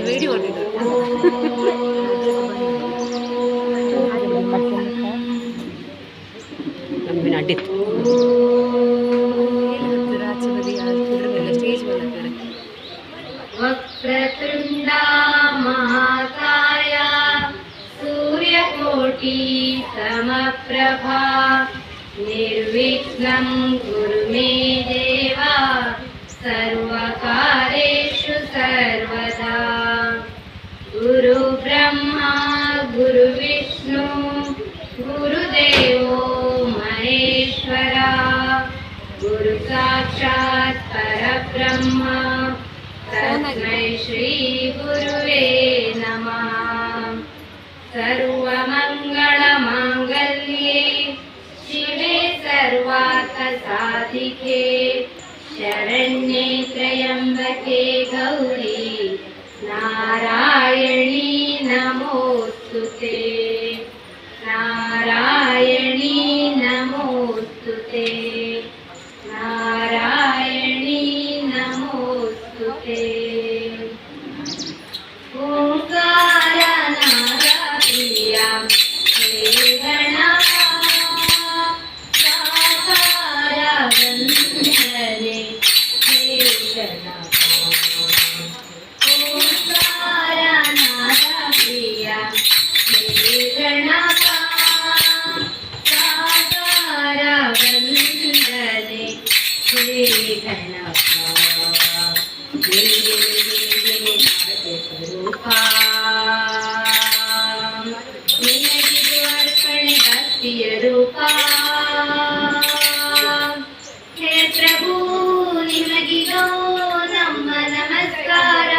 Video ನಮ್ಮಿನ ಅಡ್ಡಿತ್ತು stage ಮೇಲೆ ವಕ್ರತುಂಡ ಮಹಾಕಾಯ ಸೂರ್ಯಕೋಟಿ ಸಮಪ್ರಭಾ ನಿರ್ವಿಘ್ನಂ ಕುರು ಮೇ ದೇವ ಸರ್ವಕಾರ್ಯೇಷು ಸರ್ವದಾ. ಗುರು ಬ್ರಹ್ಮ ಗುರು ವಿಷ್ಣು ಗುರುದೇವೋ ಮಹೇಶ್ವರ ಗುರು ಸಾಕ್ಷಾತ್ ಪರಬ್ರಹ್ಮ ತಸ್ಮೈ ಶ್ರೀ ಗುರುವೇ ನಮಃ. ಸರ್ವಮಂಗಳ ಮಾಂಗಲ್ಯೆ ಶಿವೆ ಸರ್ವಾರ್ಥ ಸಾಧಿಕೆ ಶರಣ್ಯೆ ತ್ರ್ಯಂಬಕೆ ಗೌರಿ ನಾರಾಯಣಿ ನಮೋಸ್ತುತೆ. ನಾರಾಯಣಿ ನಮೋಸ್ತುತೆ. ನಾರಾಯಣಿ ನಮೋಸ್ತುತೆ. ಓಂಕಾರ ನಾರಾಯಣ ಹೇ ಗಣಪ ಸಾಕಾರ ವಂದನೆ ಹೇ ಗಣಪ. ಓಂಕಾರ ನಾರಾಯಣ ಹೇ ಗಣಪ ಸಾಕಾರ ವಂದನೆ ಹೇ ಗಣಪ. ನಿನಗಿದು ಅರ್ಪಣೆ ಭಕ್ತಿಯ ರೂಪ. ಹೇ ಪ್ರಭು ನಿನಗಿದೋ ನಮ್ಮ ನಮಸ್ಕಾರ.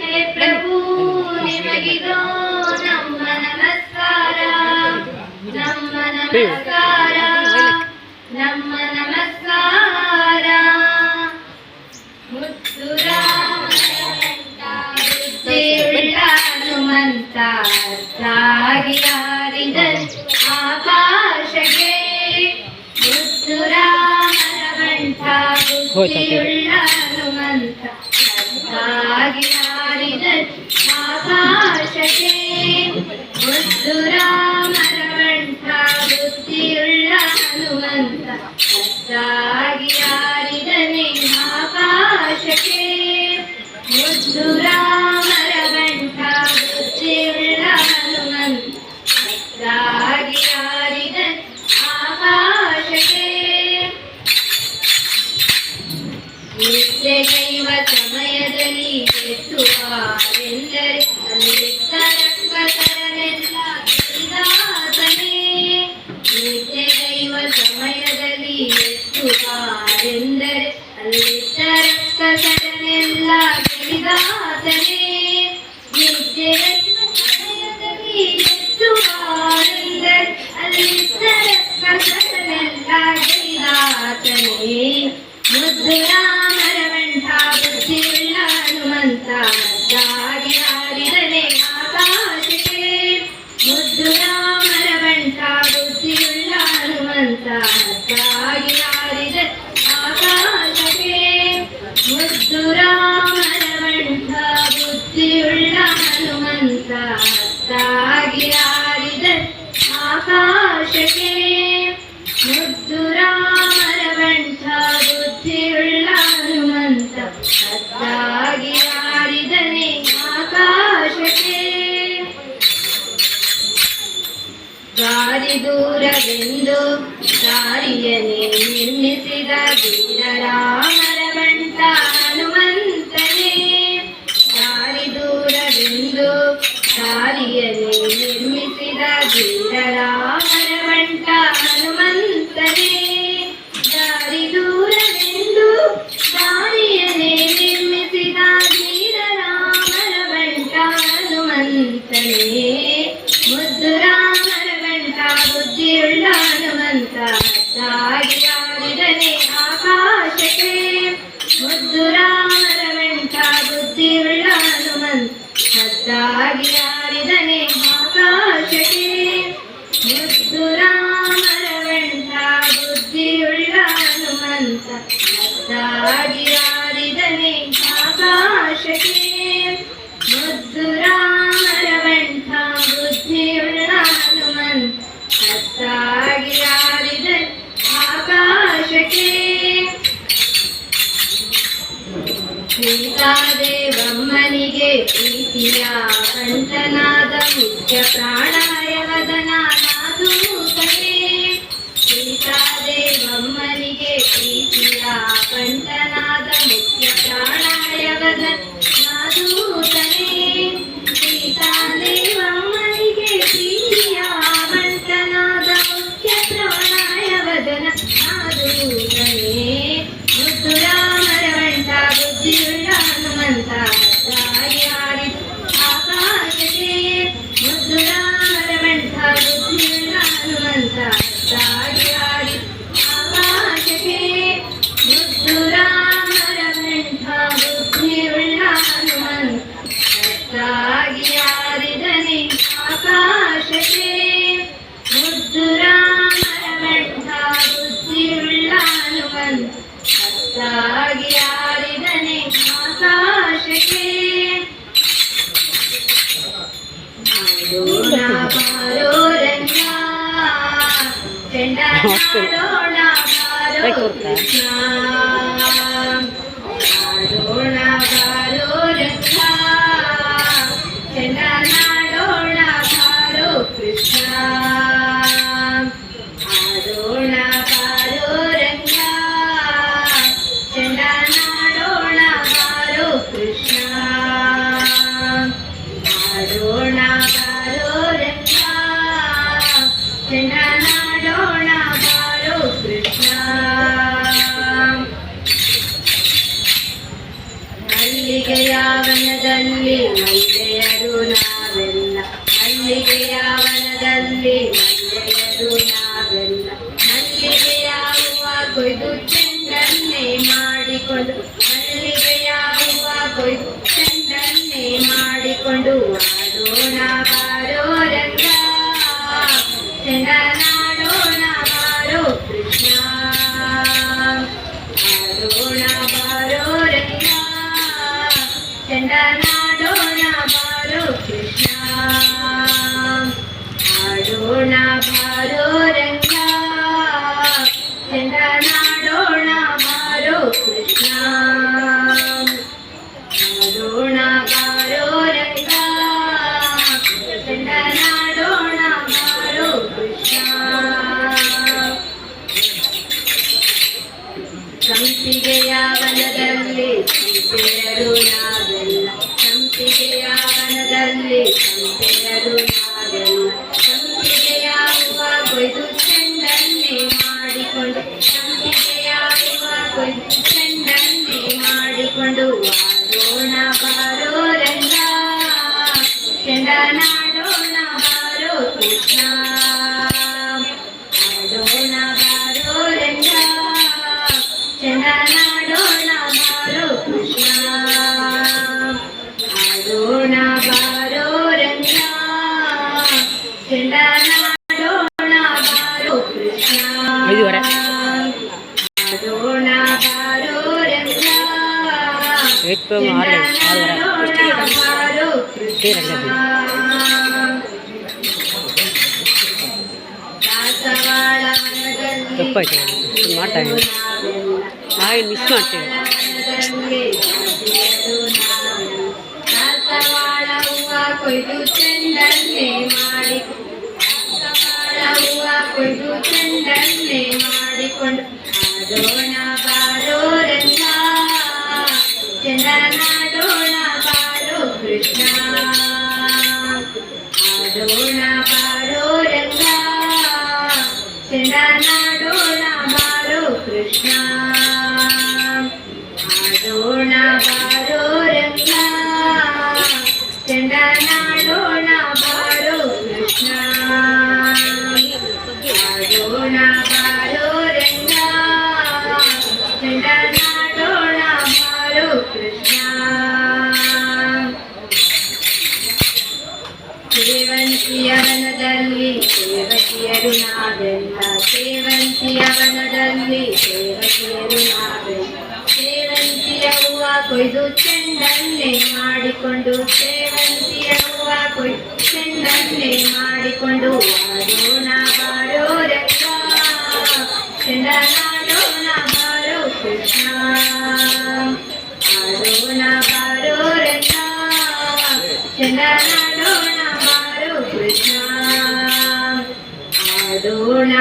ಹೇ ಪ್ರಭು ನಿನಗಿದೋ ನಮ್ಮ ನಮಸ್ಕಾರ. ನಮ್ಮ ನಮಸ್ಕಾರ. ನಮ್ಮ ನಮಸ್ಕಾರ. ಬುದ್ಧಿಯುಳ್ಳ ಹನುಮಂತ ಸಾಗಿ ಹಾರಿದ ಆಕಾಶಕ್ಕೆ. ಮುದ್ದುರಾಮರ ಬಂಟ ಬುದ್ಧಿಯುಳ್ಳ ಹನುಮಂತ ಸಾಗಿ ಹಾರಿದ ಆಕಾಶಕ್ಕೆ. ಮುದ್ದುರಾಮರ ಬಂಟ ಬುದ್ಧಿಯುಳ್ಳ ಹನುಮಂತ ಸಾಗಿ ಹಾರಿದನೆ ಆಕಾಶಕ್ಕೆ. ಮುದ್ದುರಾಮರ ಬಂಟ ಬುದ್ಧಿಯುಳ್ಳ ಹನುಮಂತ ಸಾಗಿ ಹಾರಿದ ಆಕಾಶಕ್ಕೆ. ನಿದ್ದೆಗೈವ ಸಮಯದಲ್ಲಿ ಎತ್ತುವಾರೆಂದರೆ ಅಲ್ಲಿದ್ದ ರಕ್ಕಸರನೆಲ್ಲ ಗೆಲಿದಾತನೇ. ನಿದ್ದೆಗೈವ ಸಮಯದಲ್ಲಿ ಎತ್ತುವಾರೆಂದರೆ ಅಲ್ಲಿದ್ದ ರಕ್ಕಸರನೆಲ್ಲ ಗೆಲಿದಾತನೇ. ನಿದ್ದೆಗೈವ ಸಮಯದಲ್ಲಿ ಎತ್ತುವಾರೆಂದರೆ ಅಲ್ಲಿದ್ದ ರಕ್ಕಸರನೆಲ್ಲ ಗೆಲಿದಾತನೇ. ಮುದ್ದುರಾಮರ ಬಂಟ ಬುದ್ಧಿಯುಳ್ಳ ಹನುಮಂತ ಸಾಗಿ ಹಾರಿದನೆ ಆಕಾಶಕ್ಕೆ. ಮುದ್ದುರಾಮರ ಬಂಟ ಬುದ್ಧಿಯುಳ್ಳ ಹನುಮಂತ ಸಾಗಿ ಹಾರಿದ ಆಕಾಶಕ್ಕೆ. ಮುದ್ದುರಾಮರ ಬಂಟ ಬುದ್ಧಿಯುಳ್ಳ ಹನುಮಂತ ಸಾಗಿ ಹಾರಿದ ಆಕಾಶಕ್ಕೆ. ಮುದ್ದುರಾಮರ ಬಂಟ ಬುದ್ಧಿಯುಳ್ಳ ಹನುಮಂತ ಸಾಗಿ ಹಾರಿದನೆ ಆಕಾಶಕ್ಕೆ. ದಾರಿ ದೂರವೆಂದು ದಾರಿಯನ್ನೇ ನಿರ್ಮಿಸಿದ ವೀರರಾಮರ ಬಂಟ ಹನುಮಂತನೇ. ದಾರಿ ದೂರವೆಂದು ದಾರಿಯನ್ನೇ ನಿರ್ಮಿಸಿದ ವೀರರಾಮರ ಬಂಟ ಹನುಮಂತನೇ. ದಾರಿ ದೂರವೆಂದು ದಾರಿಯನ್ನೇ ನಿರ್ಮಿಸಿದ ವೀರರಾಮರ ಬಂಟ ಹನುಮಂತನೇ. ಮುದ್ದುರಾಮರ ಬಂಟ ಬುದ್ಧಿಯುಳ್ಳ ಹನುಮಂತ ಸಾಗಿ ಹಾರಿದನೆ ಆಕಾಶಕ್ಕೆ. ಮುದ್ದುರಾಮರ ಬಂಟ ಬುದ್ಧಿಯುಳ್ಳ ಹನುಮಂತ ಸಾಗಿ ಹಾರಿದನೆ ಆಕಾಶಕ್ಕೆ. ಮುದ್ದುರಾಮರ ಬಂಟ ಬುದ್ಧಿಯುಳ್ಳ ಹನುಮಂತ ಸಾಗಿ ಹಾರಿದನೆ ಸೀತಾದೇವಮ್ಮನಿಗೆ ಪ್ರೀತಿಯ ಕಂಠನಾದ ಮುಖ್ಯ ಪ್ರಾಣಾಯ ವದನ ನಾದೂತನೇ ಸೀತಾದೇವಮ್ಮನಿಗೆ ಪ್ರೀತಿಯ ಕಂಠನಾದ ಮುಖ್ಯ ಪ್ರಾಣಾಯ ವದನ ನಾದೂತನೇ ಸೀತಾದೇವಮ್ಮನಿಗೆ ಪ್ರೀತಿಯ ಕಂಠನಾದ ಮುಖ್ಯ ಪ್ರಾಣಾಯ ವದನ ನಾದೂತನೇ ಮುದ್ದು ರಾಮರ ವಂಟ ಬುದ್ಧಿಯುಳ್ಳ ಹನುಮಂತ ಹದ್ದಾಗಿ ಹಾರಿದ ಆಕಾಶಕ್ಕೆ ಮುದ್ದು ರಾಮರ ವಂಟ ಬುದ್ಧಿಯುಳ್ಳ ಹನುಮಂತ ಹದ್ದಾಗಿ ಹಾರಿದ ಆಕಾಶಕ್ಕೆ ಮುದ್ದು ರಾಮರ ವಂಟ ಬುದ್ಧಿಯುಳ್ಳ ಹನುಮಂತ ಹದ್ದಾಗಿ ಹಾರಿದನೆ ಆಕಾಶಕ್ಕೆ ಮುದ್ದು ರಾಮರ ವಂಟ ಬುದ್ಧಿಯುಳ್ಳ ಹನುಮಂತ ಹದ್ದಾಗಿ ಹಾರಿದನೆ ಆಕಾಶಕ್ಕೆ ಆಡೋಣ ಬಾರೋ ರಂಗ ಚೆಂಡಾಡೋಣ ಬಾರೋ ಕೃಷ್ಣ ಆಡೋಣ ಬಾರೋ ರಂಗ ಚೆಂಡಾಡೋಣ ಬಾರೋ ಕೃಷ್ಣ ಆಡೋಣ ಬಾರೋ ರಂಗ ಚೆಂಡನಾಡೋಣ ಬಾರೋ ಕೃಷ್ಣ ಆಡೋಣ ಬಾರೋ ರಂಗ ಚೆಂಡನಾಡೋಣ ಬಾರೋ ಕೃಷ್ಣ ಮಲ್ಲಿಗೆಯ ವನದಲ್ಲಿ ಮಹಿಳೆಯರು ನಾವೆಲ್ಲ ಮಲ್ಲಿಗೆಯ ವನದಲ್ಲಿ ಮಹಿಳೆಯರು ನಾವೆಲ್ಲ ಮಲ್ಲಿಗೆಯ ಹೂವ ಕೊಯ್ದು ಚೆಂಡನ್ನೇ ಮಾಡಿಕೊಂಡು ಮಲ್ಲಿಗೆಯ ಹೂವ ಕೊಯ್ದು ಚೆಂಡನ್ನೇ ಮಾಡಿಕೊಂಡು ಆಡೋಣ ಬಾರೋ ರಂಗ ಚೆಂಡನಾಡೋಣ ಬಾರೋ ಕೃಷ್ಣ ಆಡೋಣ ಬಾರೋ ರಂಗ ಚೆಂಡನಾಡೋಣ ಬಾರೋ ಕೃಷ್ಣ ಆಡೋಣ ಬಾರೋ ರಂಗ ಚೆಂಡನಾಡೋಣ ಬಾರೋ ಕೃಷ್ಣ ಆಡೋಣ ಬಾರೋ ರಂಗ ಚೆಂಡನಾಡೋಣ ಬಾರೋ ಕೃಷ್ಣ ಸಂಪಿಗೆಯ ವನದಲ್ಲಿ ಸಂಪೆಯರು ನಾವೆಲ್ಲ ಸಂಪಿಗೆಯ ವನದಲ್ಲಿ ಸಂಪೆಯರು ನಾವೆಲ್ಲ ಸಂಪಿಗೆಯ ಹೂವ ಕೊಯ್ದು ಚೆಂಡನ್ನೇ ಮಾಡಿಕೊಂಡು ಸಂಪಿಗೆಯ ಹೂವ ಕೊಯ್ದು ಚೆಂಡನ್ನೇ ಮಾಡಿಕೊಂಡು ಆಡೋಣ ಬಾರೋ ರಂಗ ಚೆಂಡನಾಡೋಣ ಬಾರೋ ಕೃಷ್ಣ ಆಡೋಣ ಬಾರೋ ರಂಗ ಚೆಂಡನಾಡೋಣ ಬಾರೋ ಕೃಷ್ಣ ಆಡೋಣ ಬಾರೋ ರಂಗ ಚೆಂಡನಾಡೋಣ ಬಾರೋ ಕೃಷ್ಣ ಆಡೋಣ ಬಾರೋ ರಂಗ ಚೆಂಡನಾಡೋಣ ಬಾರೋ ಕೃಷ್ಣ ದಾಸವಾಳ ವನದಲ್ಲಿ ಮಿಸ್ ಮಾಡ್ತೇವೆ ದಾಸವಾಳ ಹೂವ ಕೊಯ್ದು ಚೆಂಡನ್ನೇ ಮಾಡಿ ದಾಸವಾಳ ಹೂವ ಕೊಯ್ದು ಚೆಂಡನ್ನೇ ಮಾಡಿಕೊಂಡು ಆಡೋಣ ಬಾರೋ ರಂಗ ಚೆಂಡನಾಡೋಣ ಬಾರೋ ಕೃಷ್ಣ ಆಡೋಣ ಬಾರೋ ರಂಗ ಚೆಂಡನಾಡೋಣ ಬಾರೋ ಕೃಷ್ಣ ಆಡೋಣ ಬಾರೋ ರಂಗ ಚೆಂಡನಾಡೋಣ ಬಾರೋ ಕೃಷ್ಣ ಆಡೋಣ ಬಾರೋ ರಂಗ ಚೆಂಡನಾಡೋಣ ಬಾರೋ ಕೃಷ್ಣ ಸೇವಂತಿಯ ವನದಲ್ಲಿ ಸೇವಕಿಯರು ನಾವೆಲ್ಲ ಸೇವಂತಿಯ ವನದಲ್ಲಿ ಸೇವಕಿಯರು ನಾವೆಲ್ಲ ಸೇವಂತಿಯ ಹೂವ ಕೊಯ್ದು ಚೆಂಡನ್ನೇ ಮಾಡಿಕೊಂಡು ಸೇವಂತಿಯ ಹೂವ ಕೊಯ್ದು ಚೆಂಡನ್ನೇ ಮಾಡಿಕೊಂಡು ಆಡೋಣ ಬಾರೋ ರಂಗ ಚೆಂಡನಾಡೋಣ ಬಾರೋ ಕೃಷ್ಣ ಆಡೋಣ ಪೂರ್ಣ